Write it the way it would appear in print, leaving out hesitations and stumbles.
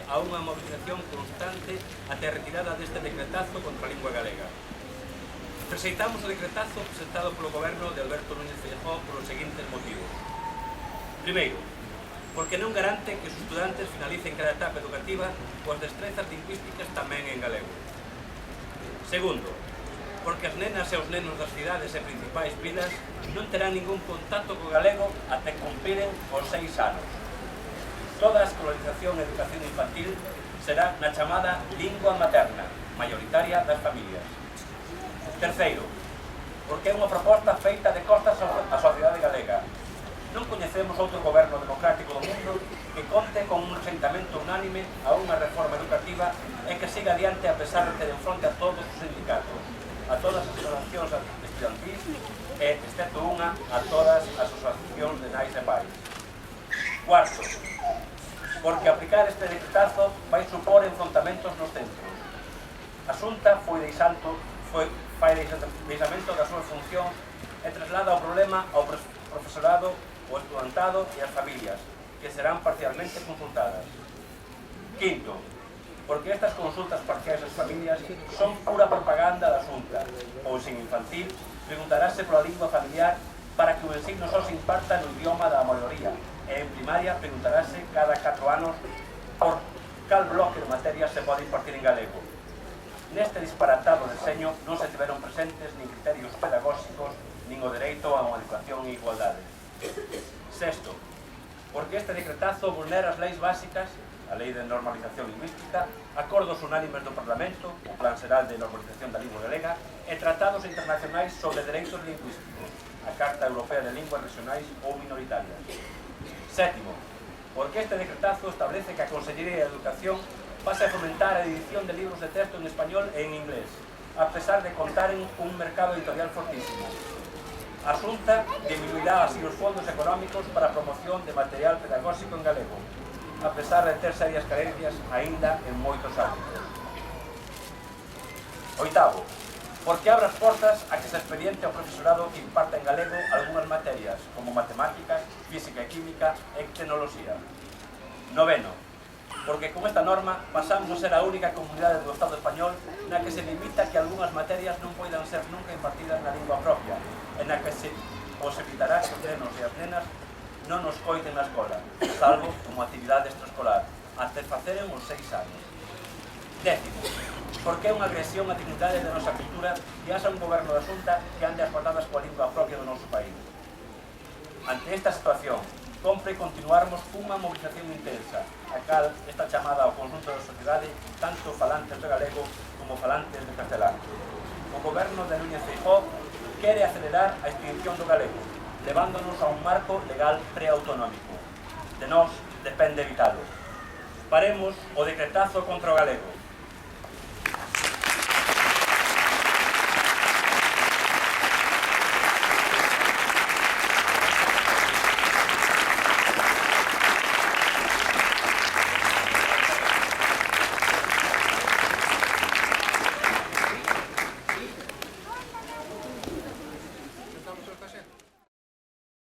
a unha movilización constante até a retirada deste decretazo contra a lingua galega. Rexeitamos o decretazo presentado polo goberno de Alberto Núñez Feijóo polos seguintes motivos. Primeiro, porque non garante que os estudantes finalicen cada etapa educativa coas destrezas lingüísticas tamén en galego. Segundo, porque as nenas e os nenos das cidades e principais vilas non terán ningún contacto co galego até cumpriren os 6 anos. Toda a escolarización e educación infantil será na chamada lingua materna, maioritaria das familias. Terceiro, porque é unha proposta feita de costas á sociedade galega. Non coñecemos outro goberno democrático do mundo que conte con un sentamento unánime a unha reforma educativa e que siga adiante a pesar de ter en fronte a todos os sindicatos, a todas as asociacións estudantis e, excepto unha, a todas as asociacións de nais e pais. Cuarto, porque aplicar este decretazo vai supor enfrontamentos nos centros. A Xunta fai deixamento das súas funcións e traslada o problema ao profesorado, o estudantado e as familias, que serán parcialmente consultadas. Quinto, porque estas consultas parciais ás familias son pura propaganda da Xunta, pois en infantil preguntarase pola lingua familiar para que o ensino só se imparta no idioma da maioría, e en primaria preguntarase cada 4 anos por cal bloque de materias se pode impartir en galego. Neste disparatado deseño non se tiveron presentes nin criterios pedagóxicos nin o dereito a unha educación e igualdade. Sexto, porque este decretazo vulnera as leis básicas, a Lei de Normalización Lingüística, acordos unánimes do Parlamento, o Plan Xeral de Normalización da Lingua Galega e tratados internacionais sobre dereitos lingüísticos, a Carta Europea de Linguas Regionais ou Minoritarias. Sétimo, porque este decretazo establece que a Consellería de Educación pase a fomentar a edición de libros de texto en español e en inglés, a pesar de contar en un mercado editorial fortísimo. A Xunta diminuirá así os fondos económicos para a promoción de material pedagóxico en galego, a pesar de ter serias carencias aínda en moitos ámbitos. Oitavo, porque abre as portas a que se expediente ao profesorado que imparta en galego algunhas materias, como matemáticas, física e química e tecnoloxía. Noveno, porque con esta norma pasamos a ser a única comunidade do Estado español na que se limita que algunhas materias non poidan ser nunca impartidas na lingua propia, e na que se posibilitará que os nenos e as nenas non nos coiten na escola, salvo como actividade extraescolar, até faceren os 6 anos. Décimo, porque é unha agresión á dignidade da nosa cultura que haxa un goberno da Xunta que ande as patadas coa lingua propia do noso país. Ante esta situación, compre continuarmos cunha movilización intensa, a cal está chamada ao conjunto da sociedade, tanto falantes de galego como falantes de castelán. O goberno de Núñez Feijóo quere acelerar a extinción do galego, levándonos a un marco legal preautonómico. De nós depende evitalo. Paremos o decretazo contra o galego.